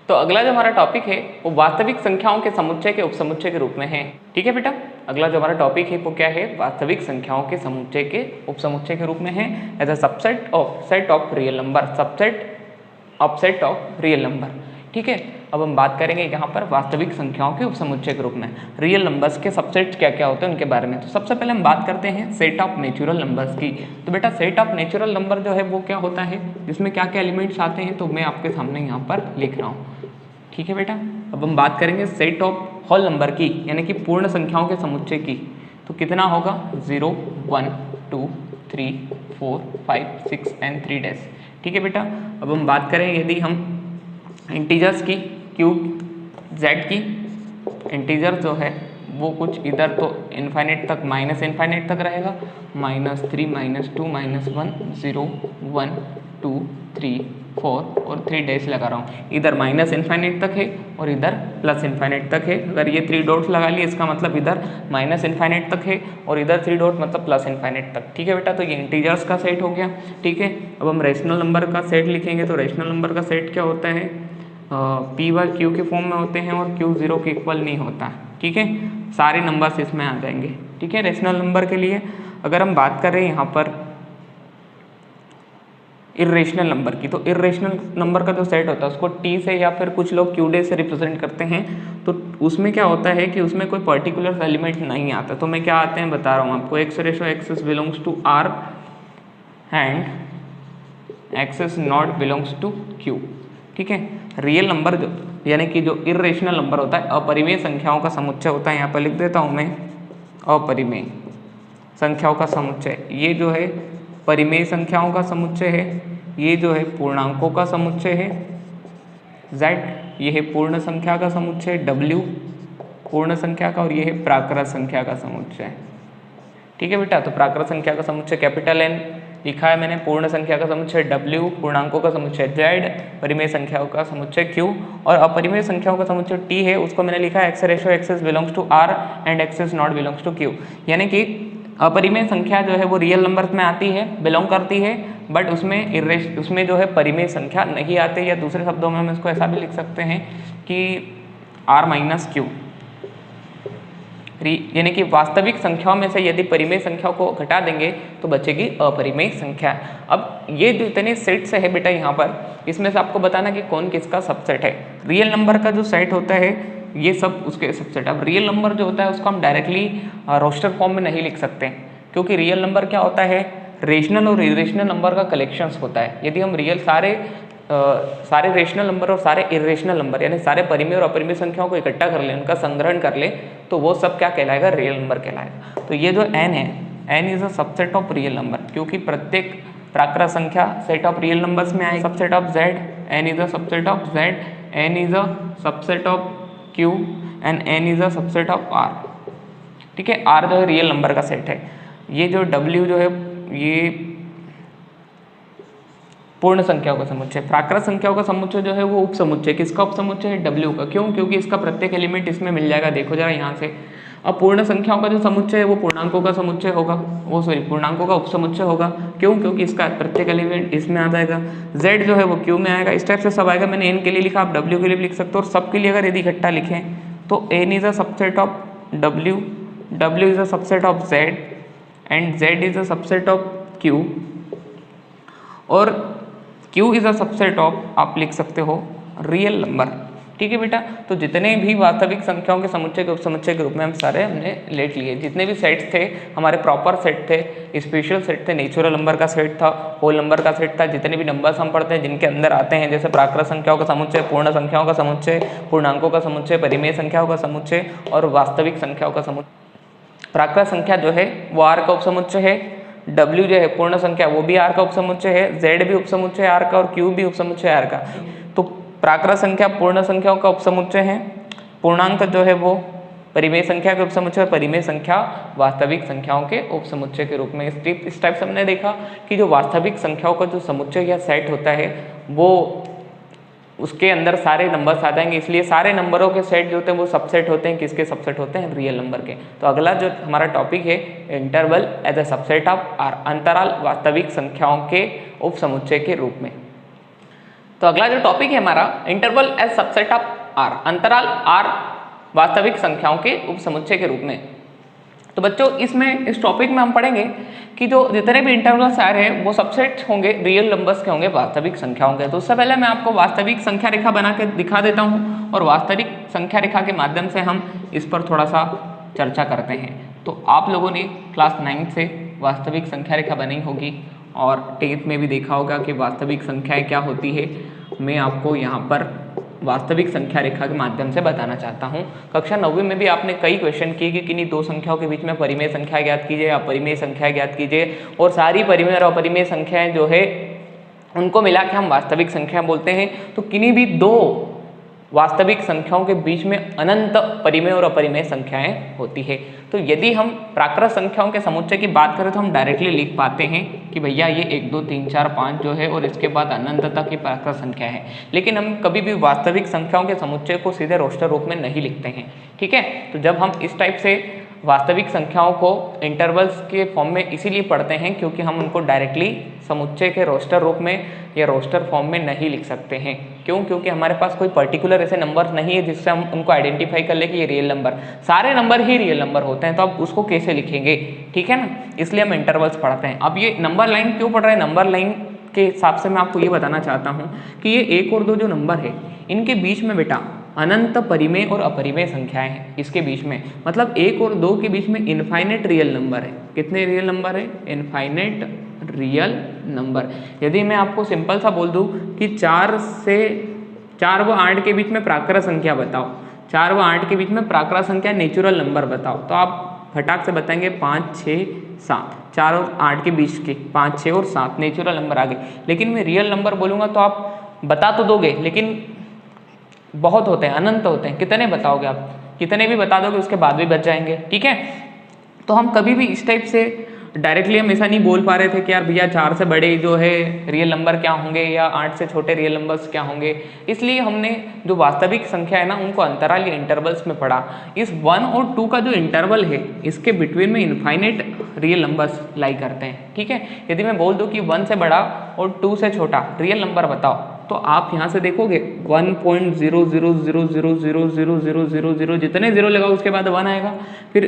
तो अगला जो हमारा टॉपिक है वो वास्तविक संख्याओं के समुच्चय के उपसमुच्चय के रूप में है। ठीक है बेटा, अगला जो हमारा टॉपिक है वो क्या है, वास्तविक संख्याओं के समुच्चय के उपसमुच्चय के रूप में है as a subset of set of real number, subset of set of real number. ठीक है, अब हम बात करेंगे यहाँ पर वास्तविक संख्याओं के उपसमुच्चय के रूप में रियल नंबर्स के सबसेट क्या क्या होते हैं उनके बारे में। तो सबसे पहले हम बात करते हैं सेट ऑफ नेचुरल नंबर्स की। तो बेटा सेट ऑफ नेचुरल नंबर जो है वो क्या होता है, जिसमें क्या क्या एलिमेंट्स आते हैं, तो मैं आपके सामने यहाँ पर लिख रहा हूँ। ठीक है बेटा, अब हम बात करेंगे सेट ऑफ होल नंबर की, यानी कि पूर्ण संख्याओं के समुच्चय की। तो कितना होगा, 0 1 2 3 4 5 6 एंड 3 डैश। ठीक है बेटा, अब हम बात करें यदि हम इंटीजर्स की, क्यूब जेड की, इंटीजर जो है वो कुछ इधर तो इनफाइनाइट तक माइनस इनफाइनाइट तक रहेगा, -3 -2 -1 0 1 2 3 4 और 3 डैश लगा रहा हूँ। इधर माइनस इनफाइनाइट तक है और इधर प्लस इनफाइनाइट तक है। अगर ये 3 डॉट्स लगा लिए इसका मतलब इधर माइनस इनफाइनाइट तक है और इधर 3 डॉट मतलब प्लस इनफाइनाइट तक। ठीक है बेटा, तो ये इंटीजर्स का सेट हो गया। ठीक है, अब हम रेशनल नंबर का सेट लिखेंगे। तो रेशनल नंबर का सेट क्या होता है, पी बार क्यू के फॉर्म में होते हैं और क्यू 0 के इक्वल नहीं होता। ठीक है, सारे नंबर्स इसमें आ जाएंगे। ठीक है, रेशनल नंबर के लिए अगर हम बात करें यहाँ पर इर्रेशनल नंबर की, तो इर्रेशनल नंबर का जो सेट होता है उसको टी से या फिर कुछ लोग क्यू डे से रिप्रेजेंट करते हैं। तो उसमें क्या होता है कि उसमें कोई पर्टिकुलर एलिमेंट नहीं आता। तो मैं क्या आते हैं बता रहा हूँ आपको, x ratio x is belongs to R and x is not belongs to Q. ठीक है, रियल नंबर जो यानी कि जो इर्रेशनल नंबर होता है अपरिमेय संख्याओं का समुच्चय होता है। यहाँ पर लिख देता हूँ मैं, अपरिमेय संख्याओं का समुच्चय। ये जो है परिमेय संख्याओं का समुच्चय है, ये जो है पूर्णांकों का समुच्चय है z, ये है पूर्ण संख्या का समुच्चय w पूर्ण संख्या का, और ये है प्राकृत संख्या का समुच्चय। ठीक है बेटा, तो प्राकृत संख्या का समुच्चय कैपिटल N लिखा है मैंने, पूर्ण संख्या का समुच्चय w, पूर्णांकों का समुच्चय z, परिमेय संख्याओं का समुच्चय q, और अपरिमेय संख्याओं का समुच्चय t है, उसको मैंने लिखा है x ratio x is belongs to r and x is not belongs to q। यानी कि अपरिमेय संख्या जो है वो रियल नंबर्स में आती है, बिलोंग करती है, बट उसमें जो है परिमेय संख्या नहीं आती, या दूसरे शब्दों में हम इसको ऐसा भी लिख सकते हैं कि r माइनस क्यू, यानी कि वास्तविक संख्याओं में से यदि परिमेय संख्याओं को घटा देंगे तो बचेगी अपरिमेय संख्या। अब ये जो इतने सेट्स है बेटा यहाँ पर, इसमें से आपको बताना कि कौन किसका सबसेट है। रियल नंबर का जो सेट होता है ये सब उसके सबसेट। अब रियल नंबर जो होता है उसको हम डायरेक्टली रोस्टर फॉर्म में नहीं लिख सकते, क्योंकि रियल नंबर क्या होता है, रेशनल और इरेशनल नंबर का कलेक्शंस होता है। यदि हम रियल सारे रेशनल नंबर और सारे इरेशनल नंबर यानी सारे परिमेय और अपरिमेय संख्याओं को इकट्ठा कर ले, उनका संग्रहण कर ले, तो वो सब क्या कहलाएगा, रियल नंबर कहलाएगा। तो ये जो n है, n is a subset of real number, क्योंकि प्रत्येक प्राकृत संख्या सेट ऑफ रियल नंबर्स में आएगी। Subset of z, n is a subset of z, n is a subset of q and n is a subset of r। ठीक है, r जो है real number का सेट है। ये जो w जो है ये पूर्ण संख्याओं का समुच्चय। प्राकृत संख्याओं का समुच्चय जो है वो उप समुच्चय, किसका उप समुच्चय है, w का। क्यों, क्योंकि इसका प्रत्येक एलिमेंट इसमें मिल जाएगा। देखो जरा यहाँ से, अब पूर्ण संख्याओं का जो समुच्चय है वो पूर्णांकों का समुच्चय होगा, पूर्णांकों का उप समुच्चय होगा। क्यों, क्योंकि इसका प्रत्येक एलिमेंट इसमें आ जाएगा। z जो है वो q में आएगा। इस टाइप से सब आएगा। मैंने n के लिए लिखा, आप w के लिए भी लिख सकते हो। और सबके लिए अगर यदि इकट्ठा लिखें तो n is a subset of w, w is a subset of z and z is a subset of q, और q is a subset of, आप लिख सकते हो, रियल नंबर। ठीक है बेटा, तो जितने भी वास्तविक संख्याओं के समुच्चय के उपसमुच्चय के रूप में हम सारे हमने लेट लिए। जितने भी सेट्स थे हमारे प्रॉपर सेट थे, स्पेशल सेट थे, नेचुरल नंबर का सेट था, होल नंबर का सेट था। जितने भी नंबर्स हम पढ़ते हैं जिनके अंदर आते हैं, जैसे प्राकृत संख्याओं का समुच्चय, पूर्ण संख्याओं का समुच्चय, पूर्णांकों का समुच्चय, परिमेय संख्याओं का समुच्चय और वास्तविक संख्याओं का समुच्चय। प्राकृत संख्या जो है वो r का उपसमुच्चय है, w जो है पूर्ण संख्या वो भी r का उपसमुच्चय है, z भी उपसमुच्चय r का और q भी उपसमुच्चय r का। तो प्राकृत संख्या पूर्ण संख्याओं का उपसमुच्चय है, पूर्णांक जो है वो परिमेय संख्या के उपसमुच्चय, परिमेय संख्या वास्तविक संख्याओं के उपसमुच्चय के रूप में। इस टाइप से हमने देखा कि जो वास्तविक संख्याओं का जो समुच्चय या सेट होता है वो उसके अंदर सारे नंबर्स आ जाएंगे। इसलिए सारे नंबरों के सेट जो होते हैं वो सबसेट होते हैं, किसके सबसेट होते हैं, रियल नंबर के। तो अगला जो हमारा टॉपिक है, interval as a subset of R, अंतराल वास्तविक संख्याओं के उपसमुच्चय के रूप में। तो अगला जो टॉपिक है हमारा, interval as subset of R, अंतराल आर वास्तविक संख्याओं के उपसमुच्चय के रूप में। तो बच्चों इसमें इस टॉपिक में हम पढ़ेंगे कि जो जितने भी इंटरवल्स आ रहे हैं वो सबसेट होंगे रियल नंबर्स के, होंगे वास्तविक संख्याओं के। तो उससे पहले मैं आपको वास्तविक संख्या रेखा बना के दिखा देता हूँ और वास्तविक संख्या रेखा के माध्यम से हम इस पर थोड़ा सा चर्चा करते हैं। तो आप लोगों ने क्लास 9 से वास्तविक संख्या रेखा बनाई होगी और 10th में भी देखा होगा कि वास्तविक संख्याएं क्या होती है। मैं आपको यहाँ पर वास्तविक संख्या रेखा के माध्यम से बताना चाहता हूँ। कक्षा 9वीं में भी आपने कई क्वेश्चन किए कि किन्हीं दो संख्याओं के बीच में परिमेय संख्या ज्ञात कीजिए, अपरिमेय संख्या ज्ञात कीजिए, और सारी परिमेय और अपरिमेय संख्याएं जो है उनको मिला के हम वास्तविक संख्या बोलते हैं। तो किन्हीं भी दो वास्तविक संख्याओं के बीच में अनंत परिमेय और अपरिमेय संख्याएं होती है। तो यदि हम प्राकृत संख्याओं के समुच्चय की बात करें तो हम डायरेक्टली लिख पाते हैं कि भैया ये 1 2 3 4 5 जो है और इसके बाद अनंत तक की प्राकृत संख्या है। लेकिन हम कभी भी वास्तविक संख्याओं के समुच्चय को सीधे रोस्टर रूप में नहीं लिखते हैं, ठीक है। तो जब हम इस टाइप से वास्तविक संख्याओं को इंटरवल्स के फॉर्म में इसीलिए पढ़ते हैं क्योंकि हम उनको डायरेक्टली समुच्चय के रोस्टर रूप में या रोस्टर फॉर्म में नहीं लिख सकते हैं। क्यों? क्योंकि हमारे पास कोई पर्टिकुलर ऐसे नंबर नहीं है जिससे हम उनको आइडेंटिफाई कर ले कि ये रियल नंबर, सारे नंबर ही रियल नंबर होते हैं। तो आप उसको कैसे लिखेंगे, ठीक है ना, इसलिए हम इंटरवल्स पढ़ते हैं। अब ये नंबर लाइन क्यों पढ़ रहे हैं, नंबर लाइन के हिसाब से मैं आपको ये बताना चाहता हूँ कि ये 1 और 2 जो नंबर है इनके बीच में बेटा अनंत परिमेय और अपरिमेय संख्याएं हैं। इसके बीच में मतलब 1 और 2 के बीच में इनफाइनेट रियल नंबर है। कितने रियल नंबर है? Infinite real number. यदि मैं आपको सिंपल सा बोल दूं कि 4 व 8 के बीच में प्राकृत संख्या बताओ, 4 व 8 के बीच में प्राकृत संख्या नेचुरल नंबर बताओ, तो आप फटाक से बताएंगे 5 6 7। 4 और 8 के बीच के 5 6 और 7 नेचुरल नंबर आ गए। लेकिन मैं रियल नंबर बोलूँगा तो आप बता तो दोगे, लेकिन बहुत होते हैं, अनंत होते हैं। कितने बताओगे आप? कितने भी बता दोगे उसके बाद भी बच जाएंगे, ठीक है। तो हम कभी भी इस टाइप से डायरेक्टली हम ऐसा नहीं बोल पा रहे थे कि यार भैया 4 से बड़े जो है रियल नंबर क्या होंगे या 8 से छोटे रियल नंबर्स क्या होंगे। इसलिए हमने जो वास्तविक संख्या है ना उनको अंतराल या इंटरवल्स में पढ़ा। इस 1 और 2 का जो इंटरवल है इसके बिटवीन में इनफाइनेट रियल नंबर्स लाई करते हैं, ठीक है। यदि मैं बोल दूं कि 1 से बड़ा और 2 से छोटा रियल नंबर बताओ, तो आप यहाँ से देखोगे 1.00000000 जितने जीरो लगाओ उसके बाद 1 आएगा, फिर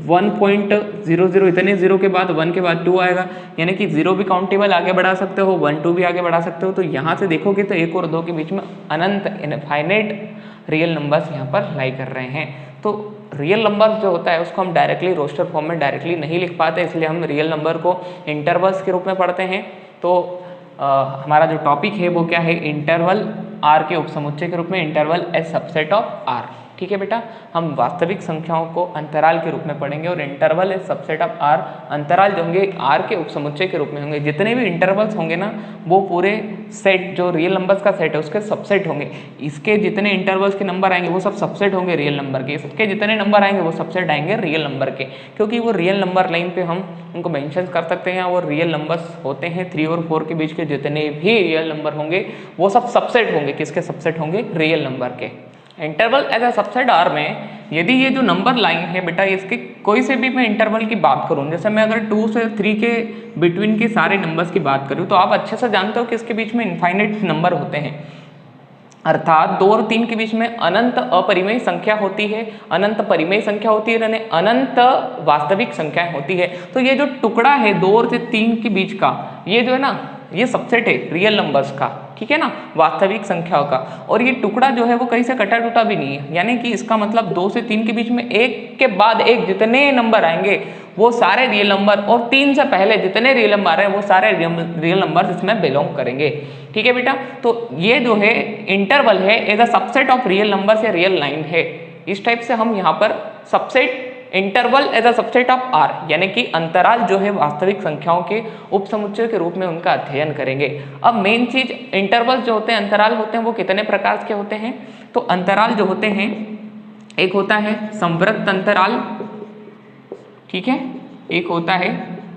1.00 इतने जीरो के बाद 1 के बाद 2 आएगा, यानी कि 0 भी काउंटेबल आगे बढ़ा सकते हो, 1 2 भी आगे बढ़ा सकते हो। तो यहाँ से देखोगे तो 1 और 2 के बीच में अनंत इनफाइनेट रियल नंबर्स यहाँ पर लाई कर रहे हैं। तो रियल नंबर जो होता है उसको हम डायरेक्टली रोस्टर फॉर्म में डायरेक्टली नहीं लिख पाते, इसलिए हम रियल नंबर को इंटरवल्स के रूप में पढ़ते हैं। तो हमारा जो टॉपिक है वो क्या है, इंटरवल आर के उपसमुच्चय के रूप में, interval as subset of R, ठीक है बेटा। हम वास्तविक संख्याओं को अंतराल के रूप में पढ़ेंगे और interval as subset of R, अंतराल जो होंगे आर के उपसमुच्चय के रूप में होंगे। जितने भी इंटरवल्स होंगे ना वो पूरे सेट जो रियल नंबर्स का सेट है उसके सबसेट होंगे। इसके जितने इंटरवल्स के नंबर आएंगे वो सब सबसेट होंगे रियल नंबर के, इसके जितने नंबर आएंगे वो सबसेट आएंगे रियल नंबर के, क्योंकि वो रियल नंबर लाइन पे हम उनको मेंशन कर सकते हैं और रियल नंबर्स होते हैं 3 और 4 के बीच के जितने भी रियल नंबर होंगे वो सब सबसेट होंगे। किसके सबसेट होंगे? रियल नंबर के। Interval as a subset R में यदि ये जो नंबर लाइन है बेटा इसके कोई से भी मैं इंटरवल की बात करूं, जैसे मैं अगर 2 से 3 के बिटवीन के सारे नंबर्स की बात करूं तो आप अच्छे से जानते हो कि इसके बीच में इनफाइनाइट नंबर होते हैं, अर्थात 2 और 3 के बीच में अनंत अपरिमेय संख्या होती है, अनंत परिमेय संख्या होती है, यानी अनंत वास्तविक संख्याएं होती है। तो ये जो टुकड़ा है 2 और 3 के बीच का, ये जो है ना ये सबसेट है रियल नंबर्स का, ठीक है ना, वास्तविक संख्याओं का। और ये टुकड़ा जो है वो कहीं से कटा टूटा भी नहीं है, यानी कि इसका मतलब 2 से 3 के बीच में एक के बाद एक जितने नंबर आएंगे वो सारे रियल नंबर, और 3 से पहले जितने रियल नंबर आ रहे हैं वो सारे रियल नंबर इसमें बिलोंग करेंगे, ठीक है बेटा। तो ये जो है इंटरवल है as a subset of real numbers या रियल लाइन है। इस टाइप से हम यहाँ पर subset interval as a subset of R, यानी कि अंतराल जो है वास्तविक संख्याओं के उपसमुच्चय के रूप में उनका अध्ययन करेंगे। अब मेन चीज इंटरवल जो होते हैं, अंतराल होते हैं, वो कितने प्रकार के होते हैं? तो अंतराल जो होते हैं, एक होता है संवृत्त अंतराल, ठीक है, एक होता है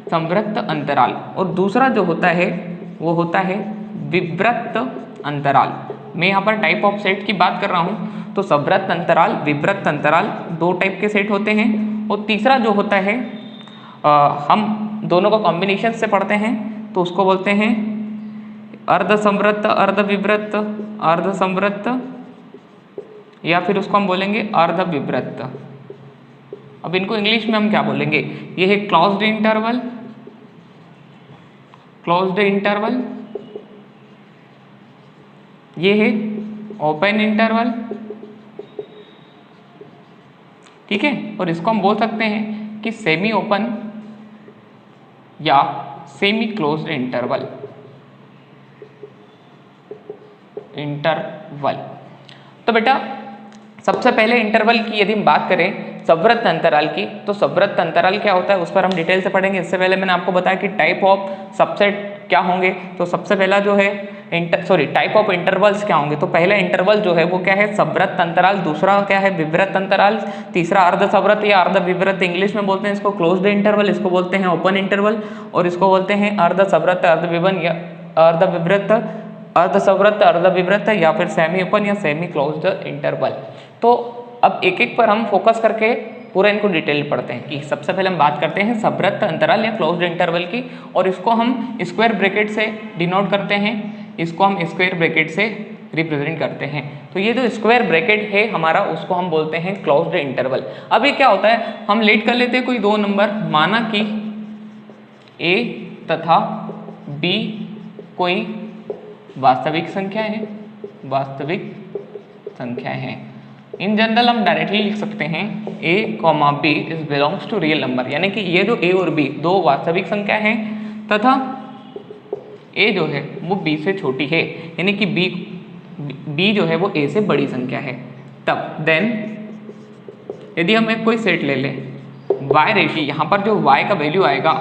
संवृत्त अंतराल, और दूसरा जो होता है वो होता है विवृत्त अंतराल। मैं यहाँ पर टाइप ऑफ सेट की बात कर रहा हूँ। तो संवृत्त अंतराल, विवृत्त अंतराल 2 टाइप के सेट होते हैं। और तीसरा जो होता है हम दोनों को कॉम्बिनेशन से पढ़ते हैं तो उसको बोलते हैं अर्धसंवृत्त, अर्धविवृत्त, अर्धसंवृत्त, या फिर उसको हम बोलेंगे अर्धविवृत्त। अब इनको इंग्लिश में हम क्या बोलेंगे? ये है क्लोज्ड इंटरवल, क्लोज्ड इंटरवल, ये है ओपन इंटरवल, ठीक है। और इसको हम बोल सकते हैं कि सेमी ओपन या सेमी क्लोज्ड इंटरवल, इंटरवल। तो बेटा सबसे पहले इंटरवल की यदि हम बात करें संवृत्त अंतराल की, तो संवृत्त अंतराल क्या होता है उस पर हम डिटेल से पढ़ेंगे। इससे पहले मैंने आपको बताया कि टाइप ऑफ सबसेट क्या होंगे। तो सबसे पहला जो है टाइप ऑफ इंटरवल्स क्या होंगे। तो पहला इंटरवल जो है वो क्या है? संवृत्त अंतराल। दूसरा क्या है? विवृत्त अंतराल। तीसरा अर्धसंवृत्त या अर्धविवृत्त, इंग्लिश में बोलते हैं इसको क्लोज्ड इंटरवल, इसको बोलते हैं ओपन इंटरवल, और इसको बोलते हैं अर्धसंवृत्त, अर्धविवन या अर्धविवृत्त, अर्धसंवृत्त, अर्धविवृत्त, या फिर सेमी ओपन या सेमी क्लोज्ड इंटरवल। तो अब एक एक पर हम फोकस करके पूरा इनको डिटेल पढ़ते हैं कि सबसे पहले हम बात करते हैं संवृत्त अंतराल या क्लोज्ड इंटरवल की, और इसको हम स्क्वायर ब्रैकेट से डिनोट करते हैं, इसको हम स्क्वायर ब्रैकेट से रिप्रेजेंट करते हैं। तो ये जो स्क्वायर ब्रैकेट है हमारा उसको हम बोलते हैं क्लोज्ड इंटरवल। अब ये क्या होता है? हम लेट कर लेते हैं कोई दो नंबर, माना कि A तथा B कोई वास्तविक संख्या है, वास्तविक संख्या है। इन जनरल हम डायरेक्टली लिख सकते हैं A, B is belongs to real number, यानी कि ये जो A और B दो वास्तविक संख्या हैं तथा A जो है वो B से छोटी है, यानी कि B जो है वो A से बड़ी संख्या है। तब देन यदि हम एक कोई सेट ले लें, Y रेशियो, यहाँ पर जो Y का वैल्यू आएगा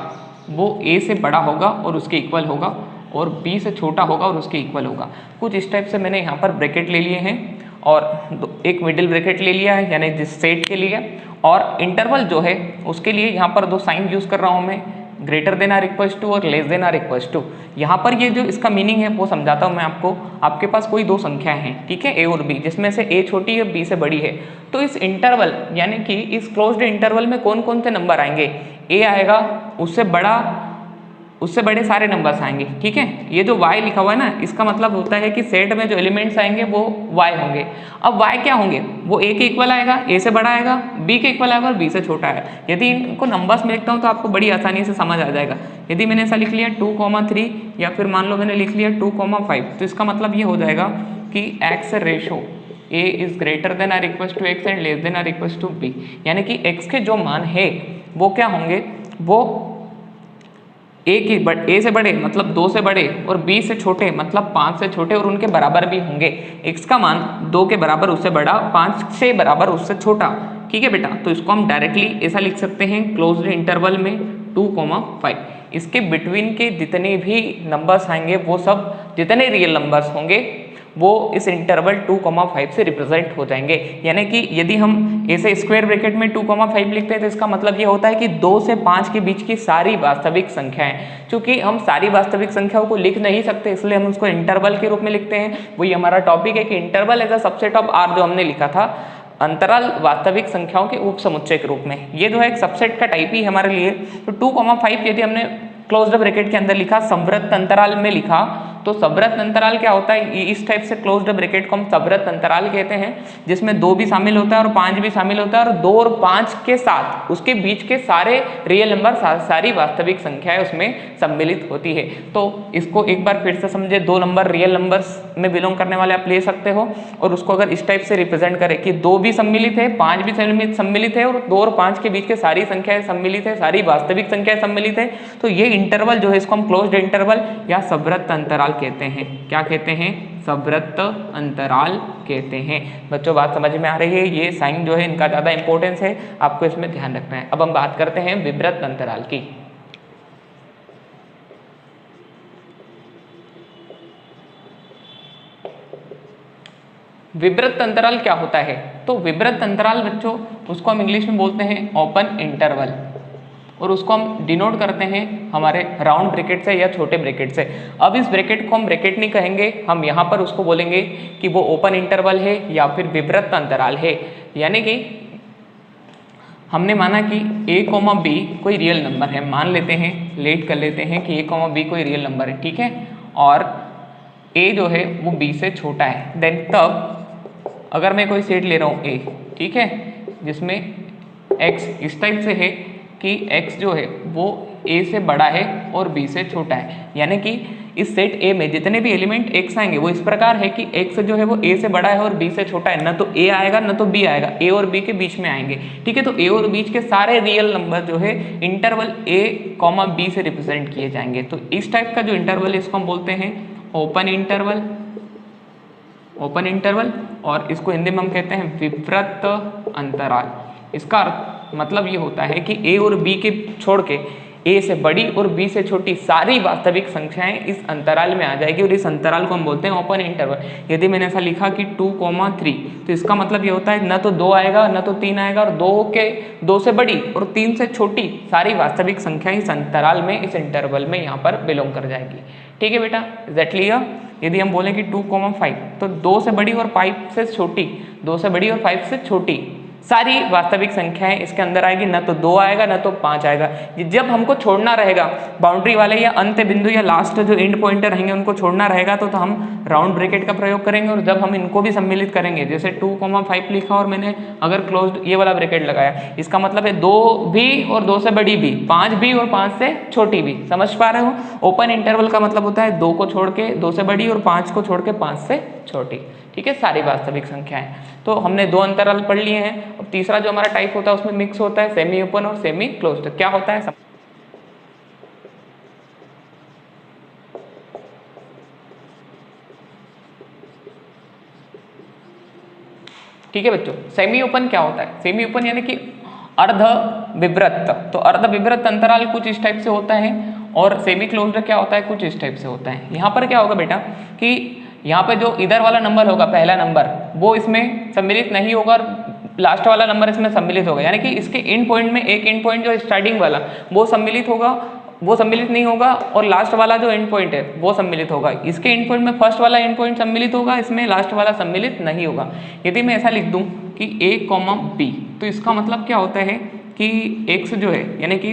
वो A से बड़ा होगा और उसके इक्वल होगा, और B से छोटा होगा और उसके इक्वल होगा। कुछ इस टाइप से मैंने यहाँ पर ब्रैकेट ले लिए हैं और एक मिडिल ब्रैकेट ले लिया है, यानी जिस सेट के लिए, और इंटरवल जो है उसके लिए यहाँ पर दो साइन यूज कर रहा हूँ मैं, greater than or equal to और less than or equal to. यहाँ पर ये जो इसका मीनिंग है वो समझाता हूँ मैं आपको। आपके पास कोई दो संख्या है, ठीक है, A और B, जिसमें से A छोटी है, B से बड़ी है। तो इस इंटरवल यानी कि इस क्लोज्ड इंटरवल में कौन कौन से नंबर आएंगे? A आएगा, उससे बड़े सारे नंबर्स आएंगे, ठीक है। ये जो y लिखा हुआ है ना, इसका मतलब होता है कि सेट में जो एलिमेंट्स आएंगे वो y होंगे। अब y क्या होंगे? वो A के इक्वल आएगा, A से बड़ा आएगा, B के इक्वल आएगा और B से छोटा है। यदि इनको नंबर्स में लिखता हूँ तो आपको बड़ी आसानी से समझ आ जाएगा। यदि मैंने ऐसा लिख लिया 2,3 या फिर मान लो मैंने लिख लिया 2,5, तो इसका मतलब ये हो जाएगा कि x ratio A is greater than or equal to x and less than or equal to B, यानी कि x के जो मान है वो क्या होंगे? वो A से बड़े मतलब 2 से बड़े और B से छोटे मतलब 5 से छोटे और उनके बराबर भी होंगे। x का मान 2 के बराबर उससे बड़ा, 5 से बराबर उससे छोटा, ठीक है बेटा। तो इसको हम डायरेक्टली ऐसा लिख सकते हैं क्लोज्ड इंटरवल में 2,5। इसके बिटवीन के जितने भी नंबर्स आएंगे वो सब जितने रियल नंबर्स होंगे वो इस इंटरवल 2,5 से रिप्रेजेंट हो जाएंगे। यानी कि यदि हम ऐसे स्क्वायर ब्रैकेट में 2,5 लिखते हैं तो इसका मतलब ये होता है कि 2 से 5 के बीच की सारी वास्तविक संख्याएं। चूंकि हम सारी वास्तविक संख्याओं को लिख नहीं सकते इसलिए हम उसको इंटरवल के रूप में लिखते हैं। वही हमारा टॉपिक है कि interval as a subset of R, जो हमने लिखा था अंतराल वास्तविक संख्याओं के उप समुच्चय के रूप में। ये जो है एक सबसेट का टाइप ही हमारे लिए। तो 2,5 यदि हमने क्लोज्ड ब्रैकेट के अंदर लिखा, संवृत्त अंतराल में लिखा, तो संवृत्त अंतराल क्या होता है? इस टाइप से क्लोज्ड ब्रैकेट को हम संवृत्त अंतराल कहते हैं, जिसमें 2 भी शामिल होता है और 5 भी शामिल होता है, और 2 और 5 के साथ उसके बीच के सारे रियल नंबर, सारी वास्तविक संख्याएं उसमें सम्मिलित होती है। तो इसको एक बार फिर से समझे, 2 नंबर रियल नंबर्स में बिलोंग करने वाले आप ले सकते हो, और उसको अगर इस टाइप से रिप्रेजेंट करें कि 2 भी सम्मिलित है, 5 भी सम्मिलित है, और 2 और 5 के बीच के सारी संख्याएं सम्मिलित है, सारी वास्तविक संख्याएं सम्मिलित है, तो ये इंटरवल जो है इसको हम क्लोज्ड इंटरवल या संवृत्त अंतराल कहते हैं। क्या कहते हैं? संवृत्त अंतराल कहते हैं। बच्चों बात समझ में आ रही है? ये साइन जो है इनका ज्यादा इंपॉर्टेंस है, आपको इसमें ध्यान रखना है। अब हम बात करते हैं विवृत्त अंतराल की। विवृत्त अंतराल क्या होता है? तो विवृत्त अंतराल बच्चों उसको हम इंग्लिश में बोलते हैं ओपन इंटरवल, और उसको हम डिनोट करते हैं हमारे राउंड ब्रैकेट से या छोटे ब्रैकेट से। अब इस ब्रैकेट को हम ब्रैकेट नहीं कहेंगे, हम यहाँ पर उसको बोलेंगे कि वो ओपन इंटरवल है या फिर विवृत्त अंतराल है। यानी कि हमने माना कि A, B कोई रियल नंबर है, मान लेते हैं, लेट कर लेते हैं कि A, B कोई रियल नंबर है, ठीक है। और ए जो है वो बी से छोटा है, देन तब अगर मैं कोई सेट ले रहा हूँ ए, ठीक है, जिसमें एक्स इस टाइप से है कि एक्स जो है वो ए से बड़ा है और बी से छोटा है, यानी कि इस सेट ए में जितने भी एलिमेंट एक्स आएंगे वो इस प्रकार है कि एक्स जो है वो ए से बड़ा है और बी से छोटा है, ना तो ए आएगा ना तो बी आएगा, ए और बी के बीच में आएंगे, ठीक है। तो ए और बीच के सारे रियल नंबर जो है इंटरवल ए कॉमा बी से रिप्रेजेंट किए जाएंगे। तो इस टाइप का जो इंटरवल है इसको हम बोलते हैं ओपन इंटरवल, ओपन इंटरवल, और इसको हिंदी में हम कहते हैं विवृत अंतराल। इसका मतलब ये होता है कि ए और बी के छोड़ के ए से बड़ी और बी से छोटी सारी वास्तविक संख्याएं इस अंतराल में आ जाएगी और इस अंतराल को हम बोलते हैं ओपन इंटरवल। यदि मैंने ऐसा लिखा कि 2,3 तो इसका मतलब ये होता है न तो 2 आएगा न तो 3 आएगा, और 2 से बड़ी और 3 से छोटी सारी वास्तविक संख्याएं इस अंतराल में, इस इंटरवल में यहाँ पर बिलोंग कर जाएगी, ठीक है बेटा। That clear. यदि हम बोलें कि 2,5 तो 2 से बड़ी और 5 से छोटी, 2 से बड़ी और 5 से छोटी सारी वास्तविक संख्याएं इसके अंदर आएगी, न तो 2 आएगा न तो 5 आएगा। जब हमको छोड़ना रहेगा बाउंड्री वाले या अंत बिंदु या लास्ट जो एंड पॉइंटर रहेंगे उनको छोड़ना रहेगा तो हम राउंड ब्रैकेट का प्रयोग करेंगे, और जब हम इनको भी सम्मिलित करेंगे, जैसे 2,5 लिखा और मैंने अगर क्लोज्ड ये वाला ब्रैकेट लगाया, इसका मतलब है 2 भी और 2 से बड़ी भी, 5 भी और 5 से छोटी भी। समझ पा रहे हो? ओपन इंटरवल का मतलब होता है 2 को छोड़ के 2 से बड़ी और 5 को छोड़ के 5 से छोटी, ठीक है, सारी वास्तविक संख्याएं। तो हमने 2 अंतराल पढ़ लिए हैं। अब तीसरा जो हमारा टाइप होता है उसमें मिक्स होता है, सेमी ओपन और सेमी क्लोज्ड। क्या होता है? ठीक है बच्चों, सेमी ओपन क्या होता है? सेमी ओपन यानी कि अर्ध विवृत। तो अर्ध विवृत अंतराल कुछ इस टाइप से होता है, और सेमी क्लोज्ड क्या होता है? कुछ इस टाइप से होता है। यहाँ पर क्या होगा बेटा कि यहाँ पे जो इधर वाला नंबर होगा, पहला नंबर, वो इसमें सम्मिलित नहीं होगा और लास्ट वाला नंबर इसमें सम्मिलित होगा, यानी कि इसके एंड पॉइंट में एक एंड पॉइंट जो स्टार्टिंग वाला वो सम्मिलित होगा, वो सम्मिलित नहीं होगा, और लास्ट वाला जो एंड पॉइंट है वो सम्मिलित होगा। इसके एंड पॉइंट में फर्स्ट वाला एंड पॉइंट सम्मिलित होगा, इसमें लास्ट वाला सम्मिलित नहीं होगा। यदि मैं ऐसा लिख दूं कि a, b, तो इसका मतलब क्या होता है कि x जो है, यानी कि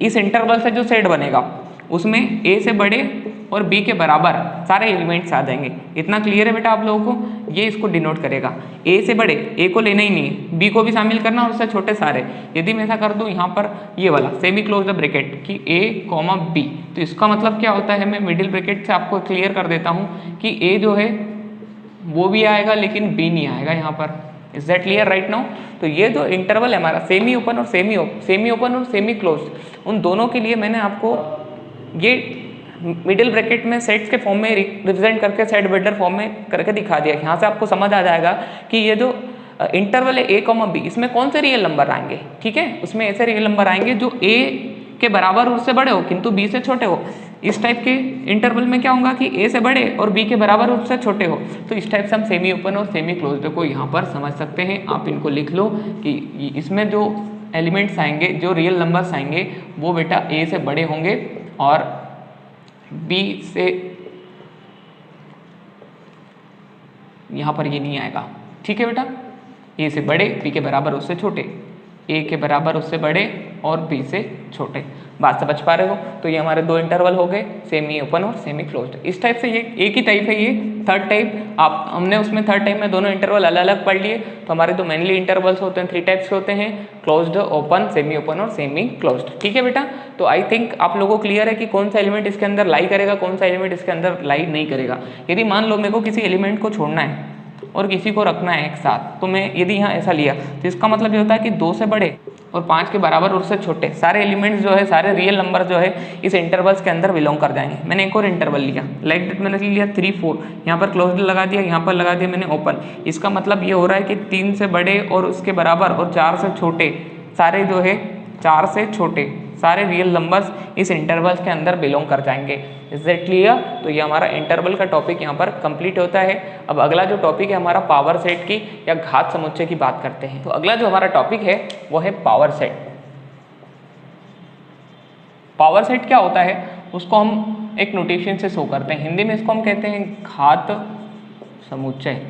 इस इंटरवल से जो सेट बनेगा उसमें a से बड़े और b के बराबर सारे एलिमेंट्स आ जाएंगे। इतना क्लियर है बेटा आप लोगों को? ये इसको डिनोट करेगा। a से बड़े, a को लेना ही नहीं है, b को भी शामिल करना और उससे छोटे सारे। यदि मैं ऐसा कर दूं यहाँ पर ये वाला सेमी क्लोज्ड ब्रैकेट कि a, b, तो इसका मतलब क्या होता है? मैं मिडिल ब्रैकेट से आपको क्लियर कर देता हूँ कि a जो है वो भी आएगा लेकिन b नहीं आएगा यहाँ पर। Is that clear right now? तो ये जो इंटरवल है हमारा सेमी ओपन और सेमी ओपन और सेमी क्लोज्ड, उन दोनों के लिए मैंने आपको ये मिडिल ब्रैकेट में सेट्स के फॉर्म में रिप्रेजेंट करके सेट बिल्डर फॉर्म में करके दिखा दिया। यहाँ से आपको समझ आ जाएगा कि ये जो इंटरवल है a, b, इसमें कौन से रियल नंबर आएंगे, ठीक है? उसमें ऐसे रियल नंबर आएंगे जो a के बराबर उससे बड़े हो किंतु b से छोटे हो। इस टाइप के इंटरवल में क्या होगा कि a से बड़े और b के बराबर उससे छोटे हो। तो इस टाइप से हम सेमी ओपन और सेमी क्लोज्ड को यहाँ पर समझ सकते हैं। आप इनको लिख लो कि इसमें जो एलिमेंट्स आएंगे, जो रियल नंबर्स आएंगे, वो बेटा a से बड़े होंगे और b से यहाँ पर ये नहीं आएगा, ठीक है बेटा? a से बड़े, b के बराबर उससे छोटे, a के बराबर उससे बड़े और b से छोटे। बात समझ पा रहे हो? तो ये हमारे 2 इंटरवल हो गए, सेमी ओपन और सेमी क्लोज्ड। इस टाइप से ये एक ही टाइप है, ये थर्ड टाइप। आप हमने उसमें थर्ड टाइप में दोनों इंटरवल अलग अलग पढ़ लिए। तो हमारे तो मेनली इंटरवल्स होते हैं 3 टाइप्स के होते हैं, क्लोज्ड, ओपन, सेमी ओपन और सेमी क्लोज्ड, ठीक है बेटा? तो आई थिंक आप लोगों को क्लियर है कि कौन सा एलिमेंट इसके अंदर लाई करेगा, कौन सा एलिमेंट इसके अंदर लाई नहीं करेगा। यदि मान लो मेरे को किसी एलिमेंट को छोड़ना है और किसी को रखना है एक साथ, तो मैं यदि यहाँ ऐसा लिया तो इसका मतलब ये होता है कि 2 से बड़े और 5 के बराबर और उससे छोटे सारे एलिमेंट्स जो है, सारे रियल नंबर जो है इस इंटरवल्स के अंदर बिलोंग कर जाएंगे। मैंने एक और इंटरवल लिया, लाइक दैट मैंने लिया 3, 4, यहाँ पर क्लोज्ड लगा दिया, यहाँ पर लगा दिया मैंने ओपन। इसका मतलब ये हो रहा है कि 3 से बड़े और उसके बराबर और 4 से छोटे सारे जो है, 4 से छोटे सारे रियल नंबर्स इस इंटरवल्स के अंदर बिलोंग कर जाएंगे। Is that clear? तो ये हमारा इंटरवल का टॉपिक यहाँ पर कंप्लीट होता है। अब अगला जो टॉपिक है हमारा पावर सेट की या घात समुच्चय की बात करते हैं। तो अगला जो हमारा टॉपिक है वो है पावर सेट। पावर सेट क्या होता है उसको हम एक नोटेशन से शो करते हैं। हिंदी में इसको हम कहते हैं घात समुच्चय,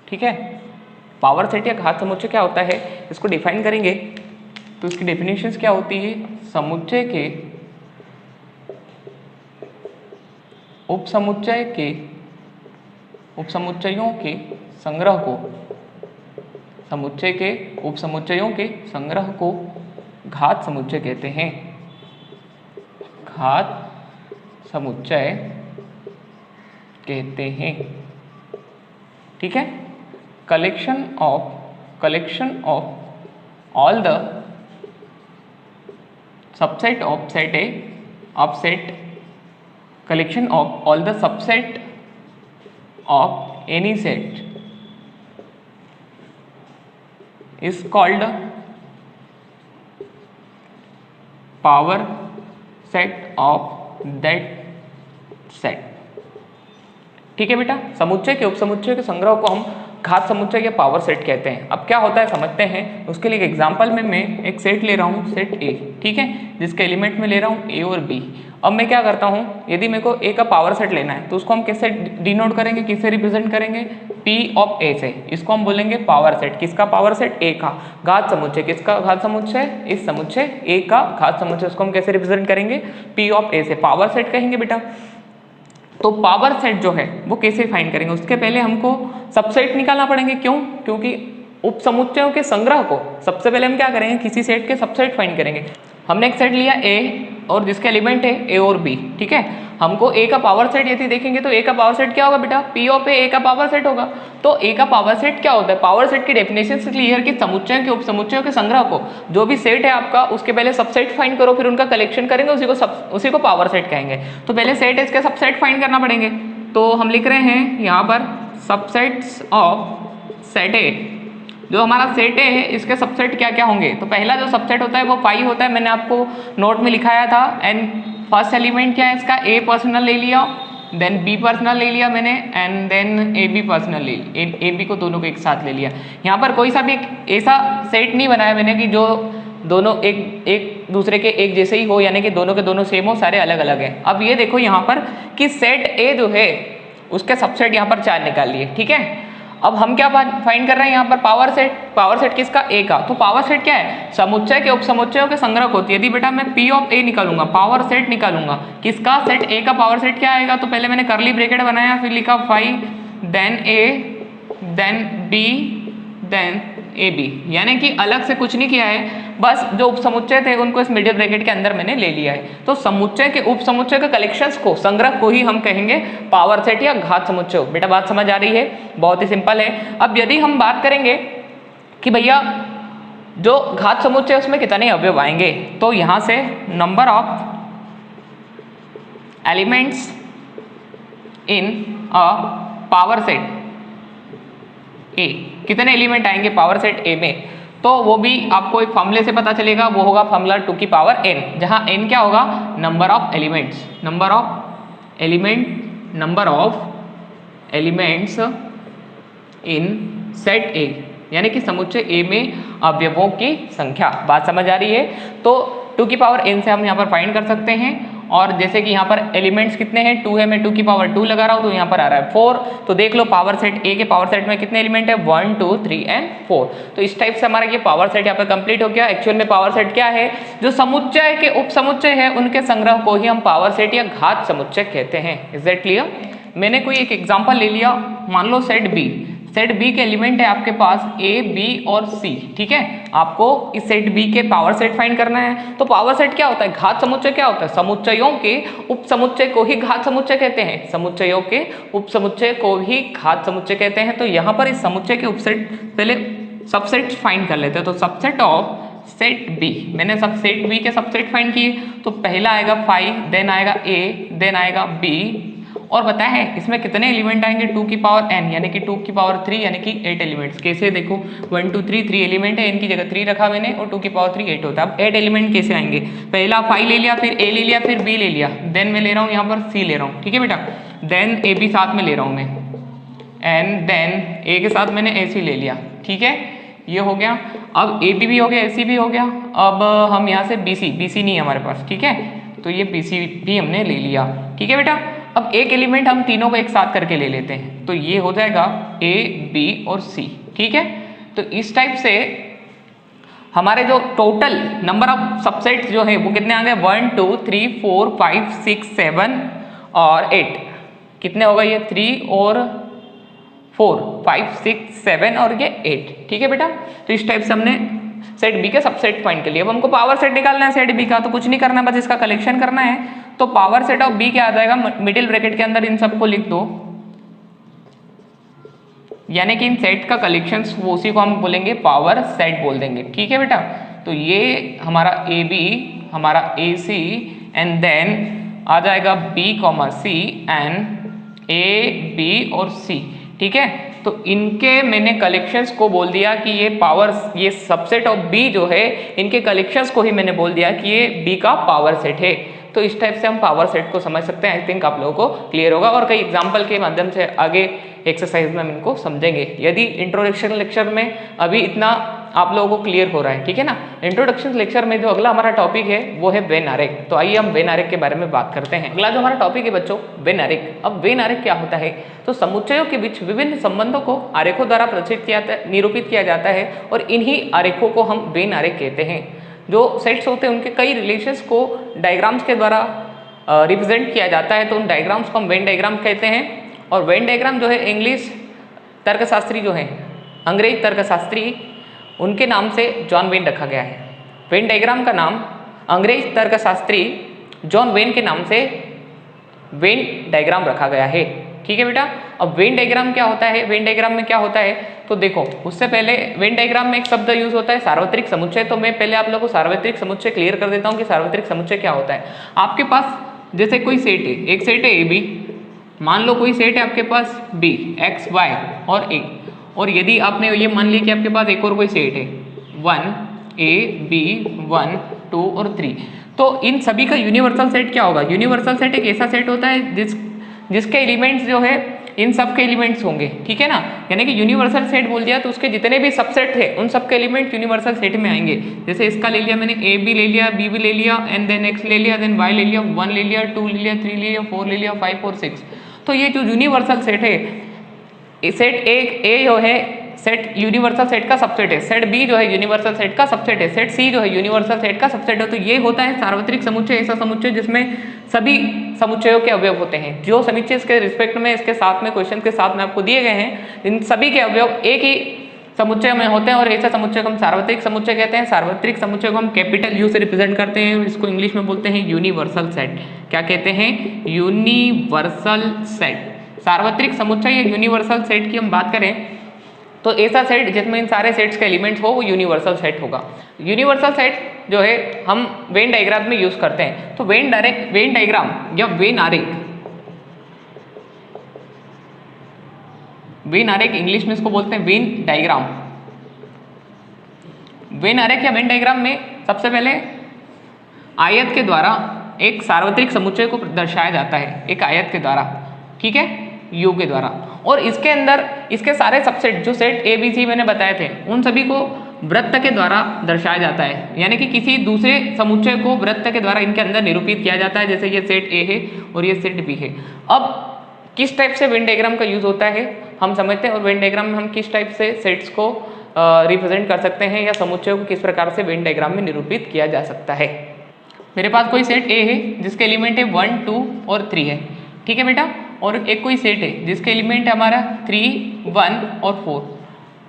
ठीक है? पावर सेट या घात समुच्चय क्या होता है इसको डिफाइन करेंगे तो इसकी डेफिनेशंस क्या होती है? समुच्चय के उपसमुच्चय के उपसमुच्चयों के संग्रह को उपसमुच्चयों के संग्रह को घात समुच्चय कहते हैं। घात समुच्चय कहते हैं। ठीक है। Collection of all the subset of set A of set collection of all the subset of any set is called power set of that set। ठीक है बेटा, समुच्चय के उपसमुच्चय के संग्रह को हम घात समुच्चय या पावर सेट कहते हैं। अब क्या होता है समझते हैं। उसके लिए एक एग्जांपल में मैं एक सेट ले रहा हूँ, सेट ए, ठीक है, जिसके एलिमेंट में ले रहा हूँ ए और बी। अब मैं क्या करता हूँ, यदि मेरे को ए का पावर सेट लेना है तो उसको हम कैसे डिनोट करेंगे, किससे रिप्रेजेंट करेंगे, पी ऑफ ए से। इसको हम बोलेंगे पावर सेट। किसका पावर सेट, ए का। घात समुच्चय, किसका घात समुच्चय, इस समुच्चय ए का घात समुच्चय, उसको हम कैसे रिप्रेजेंट करेंगे, पी ऑफ ए से। पावर सेट कहेंगे बेटा। तो पावर सेट जो है वो कैसे फाइंड करेंगे, उसके पहले हमको सबसेट निकालना पड़ेंगे। क्यों, क्योंकि उपसमुच्चयों के संग्रह को सबसे पहले हम क्या करेंगे, किसी सेट के सबसेट फाइंड करेंगे। हमने एक सेट लिया ए और जिसके एलिमेंट है ए और बी, ठीक है। हमको ए का पावर सेट यदि देखेंगे तो ए का पावर सेट क्या होगा बेटा, पी ऑफ ए का पावर सेट होगा। तो ए का पावर सेट क्या होता है, पावर सेट की डेफिनेशन से क्लियर कि समुच्चयों के उपसमुच्चयों के संग्रह को, जो भी सेट है आपका उसके पहले सबसेट फाइंड करो, फिर उनका कलेक्शन करेंगे, उसी को पावर सेट कहेंगे। तो पहले सेट है, इसके सबसेट फाइंड करना पड़ेंगे। तो हम लिख रहे हैं यहाँ पर सबसेट्स ऑफ सेट ए। जो हमारा सेट है इसके सबसेट क्या क्या होंगे, तो पहला जो सबसेट होता है वो पाई होता है, मैंने आपको नोट में लिखाया था। एंड फर्स्ट एलिमेंट क्या है इसका, ए पर्सनल ले लिया, देन बी पर्सनल ले लिया मैंने, and then A B personal ले लिया, ए बी को दोनों को एक साथ ले लिया। यहाँ पर कोई सा भी ऐसा सेट नहीं बनाया मैंने कि जो दोनों एक दूसरे के एक जैसे ही हो, यानी कि दोनों के दोनों सेम हो, सारे अलग अलग हैं। अब ये देखो यहाँ पर कि सेट ए जो है उसके सबसेट यहाँ पर 4 निकाल लिए, ठीक है। अब हम क्या फाइंड कर रहे हैं यहाँ पर, पावर सेट। पावर सेट किसका, ए का। तो पावर सेट क्या है, समुच्चय के उपसमुच्चयों के संग्रह होती है। यदि बेटा मैं पी ऑफ ए निकालूंगा, पावर सेट निकालूंगा, किसका, सेट ए का पावर सेट क्या आएगा। तो पहले मैंने करली ब्रैकेट बनाया, फिर लिखा 5 then A then B then A B, यानी कि अलग से कुछ नहीं किया है, बस जो उपसमुच्चय थे उनको इस मिडिल ब्रैकेट के अंदर मैंने ले लिया है। तो समुच्चय के उपसमुच्चय के कलेक्शंस को, संग्रह को ही हम कहेंगे पावर सेट या घात समुच्चय। बेटा बात समझ आ रही है, बहुत ही सिंपल है। अब यदि हम बात करेंगे कि भैया जो घात समुच्चय उसमें कितने अवयव आएंगे, तो यहां से number of elements in a power set ए, कितने एलिमेंट आएंगे पावर सेट ए में, तो वो भी आपको एक फॉर्मूले से पता चलेगा। वो होगा फॉर्मूला 2 की पावर n, जहां n क्या होगा, number of elements, number of elements in set ए, यानी कि समुच्चय ए में अवयवों की संख्या। बात समझ आ रही है। तो 2 की पावर n से हम यहाँ पर फाइंड कर सकते हैं। और जैसे कि यहाँ पर एलिमेंट्स कितने हैं, 2 है, मैं 2 की पावर 2 लगा रहा हूँ तो यहाँ पर आ रहा है 4। तो देख लो पावर सेट ए के पावर सेट में कितने एलिमेंट है, 1 2 3 एंड 4। तो इस टाइप से हमारा ये पावर सेट यहाँ पर कंप्लीट हो गया। एक्चुअल में पावर सेट क्या है, जो समुच्चय के उपसमुच्चय है उनके संग्रह को ही हम पावर सेट या घात समुच्चय कहते हैं। Is that clear. मैंने कोई एक एग्जाम्पल ले लिया, मान लो सेट बी। सेट बी के एलिमेंट है आपके पास ए बी और सी, ठीक है। आपको इस सेट बी के पावर सेट फाइंड करना है। तो पावर सेट क्या होता है, घात समुच्चय क्या होता है, समुच्चयों के उपसमुच्चय को ही घात समुच्चय कहते हैं। समुच्चयों के उपसमुच्चय को ही घात समुच्चय कहते हैं। तो यहाँ पर इस समुच्चय के उपसेट पहले सबसेट फाइंड कर लेते हैं। तो सबसेट ऑफ सेट बी, मैंने सब सेट बी के सबसेट फाइंड किए। तो पहला आएगा 5, देन आएगा ए, देन आएगा बी, और बताया है इसमें कितने एलिमेंट आएंगे, 2 की पावर n, यानी कि 2 की पावर 3, यानी कि 8 एलिमेंट्स। कैसे देखो 1 2 3 3 एलिमेंट है, इनकी जगह 3 रखा मैंने, और 2 की पावर 3 8 होता है। अब 8 एलिमेंट कैसे आएंगे, पहला 5 ले लिया, फिर a ले लिया, फिर b ले लिया, देन मैं ले रहा हूँ यहाँ पर c ले रहा हूँ, ठीक है बेटा। देन a b साथ में ले रहा हूँ मैं, एंड देन a के साथ मैंने a c ले लिया, ठीक है, ये हो गया। अब a b भी हो गया, a c भी हो गया। अब हम यहाँ से b c नहीं है हमारे पास, ठीक है, तो ये b c भी हमने ले लिया, ठीक है बेटा। अब एक एलिमेंट हम तीनों को एक साथ करके ले लेते हैं, तो ये हो जाएगा a b और c, ठीक है। तो इस टाइप से हमारे जो टोटल नंबर ऑफ सबसेट्स जो है वो कितने आ गए, 1 2 3 4 5 6 7 और 8। कितने होगा ये 3 और 4 5 6 7 और ये 8, ठीक है बेटा। तो इस टाइप से हमने सेट बी के सबसेट फाइंड कर लिया। अब हमको पावर सेट निकालना है सेट बी का, तो कुछ नहीं करना, बस इसका कलेक्शन करना है। तो पावर सेट ऑफ बी क्या आ जाएगा, मिडिल ब्रैकेट के अंदर इन सबको लिख दो, यानी कि इन सेट का कलेक्शन वो उसी को हम बोलेंगे पावर सेट बोल देंगे, ठीक है बेटा। तो ये हमारा ए बी, हमारा ए सी एंड देन आ जाएगा B comma C and A B और सी, ठीक है। तो इनके मैंने कलेक्शंस को बोल दिया कि ये पावर, ये सबसेट ऑफ बी जो है इनके कलेक्शंस को ही मैंने बोल दिया कि ये बी का पावर सेट है। तो इस टाइप से हम पावर सेट को समझ सकते हैं। आई थिंक आप लोगों को क्लियर होगा और कई एग्जांपल के माध्यम से आगे एक्सरसाइज में हम इनको समझेंगे। यदि इंट्रोडक्शन लेक्चर में अभी इतना आप लोगों को क्लियर हो रहा है, ठीक है ना। इंट्रोडक्शन लेक्चर में जो अगला हमारा टॉपिक है वो है वेन आरेख। तो आइए हम वेन आरेख के बारे में बात करते हैं। अगला जो हमारा टॉपिक है बच्चों वेन आरेख। अब वेन आरेख क्या होता है, तो समुच्चयों के बीच विभिन्न संबंधों को आरेखों द्वारा प्रदर्शित किया, निरूपित किया जाता है और इन्हीं आरेखों को हम वेन आरेख कहते हैं। जो सेट्स होते हैं उनके कई रिलेशंस को डायग्राम्स के द्वारा रिप्रेजेंट किया जाता है, तो उन डायग्राम्स को हम वेन डायग्राम कहते हैं। और वेन डायग्राम जो है इंग्लिश तर्कशास्त्री जो है, अंग्रेज तर्कशास्त्री, उनके नाम से जॉन वेन रखा गया है। वेन डायग्राम का नाम अंग्रेज तर्कशास्त्री जॉन वेन के नाम से वेन डायग्राम रखा गया है, ठीक है बेटा। अब वेन डायग्राम क्या होता है, वेन डायग्राम में क्या होता है, तो देखो उससे पहले वेन डायग्राम में एक शब्द यूज होता है सार्वत्रिक समुच्चय। तो मैं पहले आप लोगों को सार्वत्रिक समुच्चय क्लियर कर देता हूँ कि सार्वत्रिक समुच्चय क्या होता है। आपके पास जैसे कोई सेट है, एक सेट है ए बी, मान लो कोई सेट है आपके पास बी एक्स वाई और ए, और यदि आपने ये मान लिया कि आपके पास एक और कोई सेट है 1 ए बी 1 2 और 3, तो इन सभी का यूनिवर्सल सेट क्या होगा। यूनिवर्सल सेट एक ऐसा सेट होता है जिसके एलिमेंट्स जो है इन सब के एलिमेंट्स होंगे, ठीक है ना। यानी कि यूनिवर्सल सेट बोल दिया तो उसके जितने भी सबसेट है उन सब के एलिमेंट यूनिवर्सल सेट में आएंगे। जैसे इसका ले लिया मैंने, ए बी ले लिया, बी भी ले लिया एंड देन एक्स ले लिया, देन वाई ले लिया, 1 ले लिया, 2 ले लिया, 3 ले लिया, 4 ले लिया, 5 और 6। तो ये जो यूनिवर्सल सेट है, सेट एक ए जो है सेट यूनिवर्सल सेट का सबसेट है, सेट बी जो है यूनिवर्सल सेट का सबसेट है, सेट सी जो है यूनिवर्सल सेट का सबसेट है। तो ये होता है सार्वत्रिक समुच्चय, ऐसा समुच्चय जिसमें सभी समुच्चयों के अवयव होते हैं। जो समुच्चय इसके रिस्पेक्ट में इसके साथ में क्वेश्चन के साथ में आपको दिए गए हैं, इन सभी के अवयव एक ही समुच्चय में होते हैं और ऐसा समुच्चय को हम सार्वत्रिक समुच्चय कहते हैं। सार्वत्रिक समुच्चय को हम कैपिटल यू से रिप्रेजेंट करते हैं, इसको इंग्लिश में बोलते हैं यूनिवर्सल सेट। क्या कहते हैं, यूनिवर्सल सेट। सार्वत्रिक समुच्चय या यूनिवर्सल सेट की हम बात करें तो ऐसा सेट जिसमें इन सारे सेट्स के एलिमेंट्स हो वो यूनिवर्सल सेट होगा। यूनिवर्सल सेट जो है हम वेन डायग्राम में यूज करते हैं। तो वेन डायग्राम या वेन आरेख, वेन आरेख इंग्लिश में इसको बोलते हैं वेन डायग्राम। वेन आरेख या वेन डायग्राम में सबसे पहले आयत के द्वारा एक सार्वत्रिक समुच्चय को दर्शाया जाता है, एक आयत के द्वारा, ठीक है, यू के द्वारा। और इसके अंदर इसके सारे सबसेट जो सेट ए बी सी मैंने बताए थे उन सभी को वृत्त के द्वारा दर्शाया जाता है, यानी कि किसी दूसरे समुच्चय को वृत्त के द्वारा इनके अंदर निरूपित किया जाता है। जैसे ये सेट ए है और ये सेट बी है। अब किस टाइप से वेन डायग्राम का यूज होता है हम समझते हैं, और वेन डायग्राम में हम किस टाइप से सेट्स को रिप्रेजेंट कर सकते हैं या समुच्चय को किस प्रकार से वेन डायग्राम में निरूपित किया जा सकता है। मेरे पास कोई सेट ए है जिसके एलिमेंट है 1 2 और 3 है, ठीक है बेटा। और एक कोई सेट है जिसके एलिमेंट है हमारा 3 1 और 4,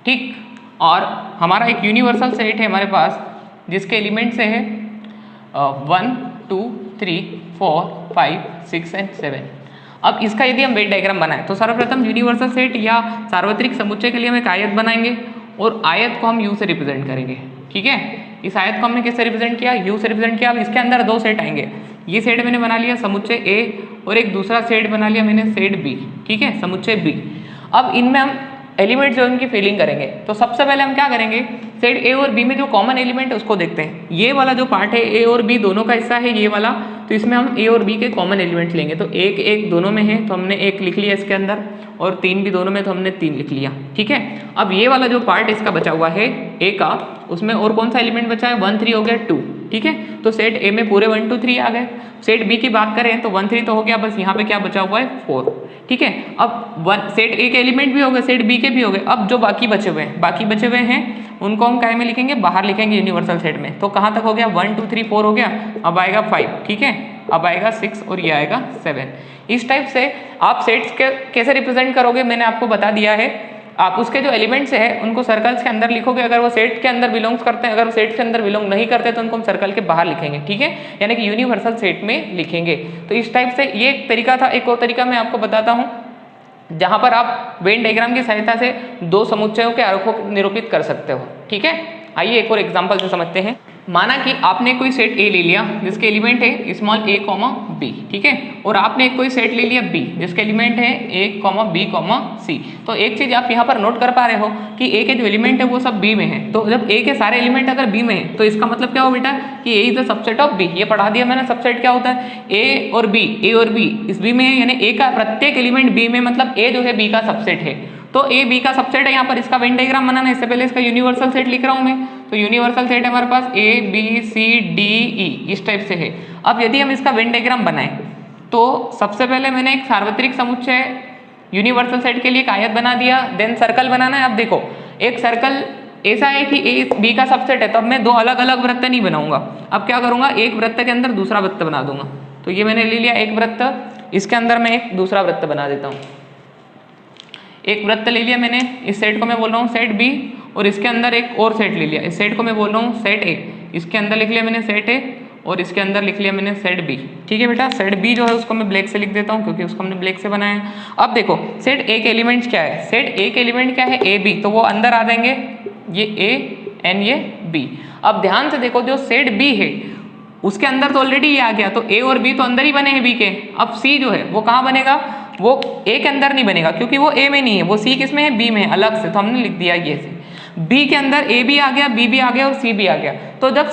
ठीक। और हमारा एक यूनिवर्सल सेट है हमारे पास जिसके एलिमेंट से है 1 2 3 4 5 6 एंड 7। अब इसका यदि हम वेन डायग्राम बनाएं तो सर्वप्रथम यूनिवर्सल सेट या सार्वत्रिक समुच्चय के लिए हम एक आयत बनाएंगे और आयत को हम यू से रिप्रेजेंट करेंगे, ठीक है। इस आयत को हमने किससे रिप्रेजेंट किया, यू से रिप्रेजेंट किया। अब इसके अंदर दो सेट आएंगे, ये सेट मैंने बना लिया समुच्चय ए और एक दूसरा सेट बना लिया मैंने सेट बी, ठीक है, समुच्चय बी। अब इनमें हम एलिमेंट जो उनकी फिलिंग करेंगे। तो सबसे पहले हम क्या करेंगे, सेट ए और बी में जो कॉमन एलिमेंट है उसको देखते हैं। ये वाला जो पार्ट है ए और बी दोनों का हिस्सा है ये वाला, तो इसमें हम ए और बी के कॉमन एलिमेंट लेंगे। तो एक एक दोनों में है तो हमने एक लिख लिया इसके अंदर, और 3 भी दोनों में तो हमने 3 लिख लिया, ठीक है। अब ये वाला जो पार्ट इसका बचा हुआ है ए का, उसमें और कौन सा एलिमेंट बचा है, 1 3 हो गया 2, ठीक है। तो सेट ए में पूरे 1 2 3 आ गए। सेट बी की बात करें तो 1 3 तो हो गया, बस यहाँ पे क्या बचा हुआ है 4, ठीक है। अब सेट ए के एलिमेंट भी हो गए, सेट बी के भी हो गए। अब जो बाकी बचे हुए हैं उनको हम क्या में लिखेंगे, बाहर लिखेंगे यूनिवर्सल सेट में। तो कहाँ तक हो गया, 1 2 3 4 हो गया। अब आएगा 5, ठीक है। अब आएगा 6 और ये आएगा 7। इस टाइप से आप सेट्स के कैसे रिप्रेजेंट करोगे मैंने आपको बता दिया है। आप उसके जो एलिमेंट्स है उनको सर्कल्स के अंदर लिखोगे, अगर वो सेट के अंदर बिलोंग्स करते हैं, अगर वो सेट के अंदर बिलोंग नहीं करते तो उनको हम सर्कल के बाहर लिखेंगे, ठीक है, यानी कि यूनिवर्सल सेट में लिखेंगे। तो इस टाइप से ये एक तरीका था। एक और तरीका मैं आपको बताता हूँ जहां पर आप वेन डायग्राम की सहायता से दो समुच्चयों के आरेखों को निरूपित कर सकते हो, ठीक है। आइए एक और एग्जांपल से समझते हैं। माना कि आपने कोई सेट ए ले लिया जिसके एलिमेंट है स्मॉल a, b, ठीक है, और आपने कोई सेट ले लिया b जिसके एलिमेंट है a, b, c। तो एक चीज आप यहाँ पर नोट कर पा रहे हो कि a के जो एलिमेंट है वो सब b में है। तो जब a के सारे एलिमेंट अगर b में है तो इसका मतलब क्या हो बेटा कि a is the subset of b। ये पढ़ा दिया मैंने, सबसेट क्या होता है, a और b इस b में है, यानी a का प्रत्येक एलिमेंट b में, मतलब a जो है b का सबसेट है। तो ए बी का सबसेट है। यहाँ पर इसका वेन डायग्राम बनाना है, इससे पहले इसका यूनिवर्सल सेट लिख रहा हूँ मैं। तो यूनिवर्सल सेट है हमारे पास A B C D E, इस टाइप से है। अब यदि हम इसका वेन डायग्राम बनाएं तो सबसे पहले मैंने एक सार्वत्रिक समुच्चय यूनिवर्सल सेट के लिए एक आयत बना दिया, देन सर्कल बनाना है। अब देखो एक सर्कल ऐसा है कि ए बी का सबसेट है, तो अब मैं दो अलग अलग वृत्त नहीं बनाऊंगा। अब क्या करूंगा, एक वृत्त के अंदर दूसरा वृत्त बना दूंगा। तो ये मैंने ले लिया एक वृत्त, इसके अंदर मैं एक दूसरा वृत्त बना देता हूँ। एक वृत्त ले लिया मैंने, इस सेट को मैं बोल रहा हूँ सेट बी, और इसके अंदर एक और सेट ले लिया, इस सेट को मैं बोल रहा हूँ सेट ए। इसके अंदर लिख लिया मैंने सेट ए और इसके अंदर लिख लिया मैंने सेट बी, ठीक है बेटा। सेट बी जो है उसको मैं ब्लैक से लिख देता हूँ क्योंकि उसको हमने ब्लैक से बनाया है। अब देखो सेट ए के एलिमेंट्स क्या है, सेट ए के एलिमेंट क्या है, ए बी, तो वो अंदर आ जाएंगे, ये ए एंड ये बी। अब ध्यान से देखो जो सेट बी है उसके अंदर तो ऑलरेडी ये आ गया, तो ए और बी तो अंदर ही बने हैं बी के। अब सी जो है वो कहाँ बनेगा, वो ए के अंदर नहीं बनेगा क्योंकि वो ए में नहीं है, वो सी किस में है, बी में है, अलग से। तो हमने लिख दिया ये से, बी के अंदर ए भी आ गया, बी भी आ गया और सी भी आ गया। तो जब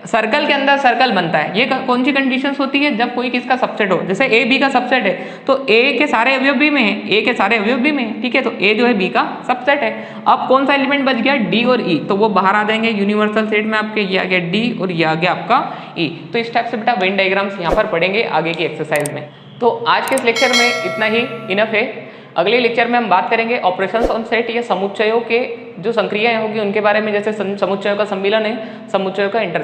सर्कल के अंदर सर्कल बनता है, ये कौन सी कंडीशंस होती है, जब कोई किसका सबसेट हो, जैसे ए बी का सबसेट है तो ए के सारे अवयव बी में है, ए के सारे अवयव बी में है, ठीक है। तो ए जो है बी का सबसेट है। अब कौन सा एलिमेंट बच गया, डी और ई, तो वो बाहर आ जाएंगे यूनिवर्सल सेट में आपके। ये आ गया डी और ये आ गया आपका ई। तो इस टाइप से बेटा वेन डायग्राम्स यहाँ पर पढ़ेंगे आगे की एक्सरसाइज में। तो आज के इस लेक्चर में इतना ही इनफ है। अगले लेक्चर में हम बात करेंगे ऑपरेशंस ऑन सेट या समुच्चयों के जो संक्रियाएं होगी उनके बारे में, जैसे समुच्चयों का सम्मिलन है, समुच्चयों का इंटरसेक्शन।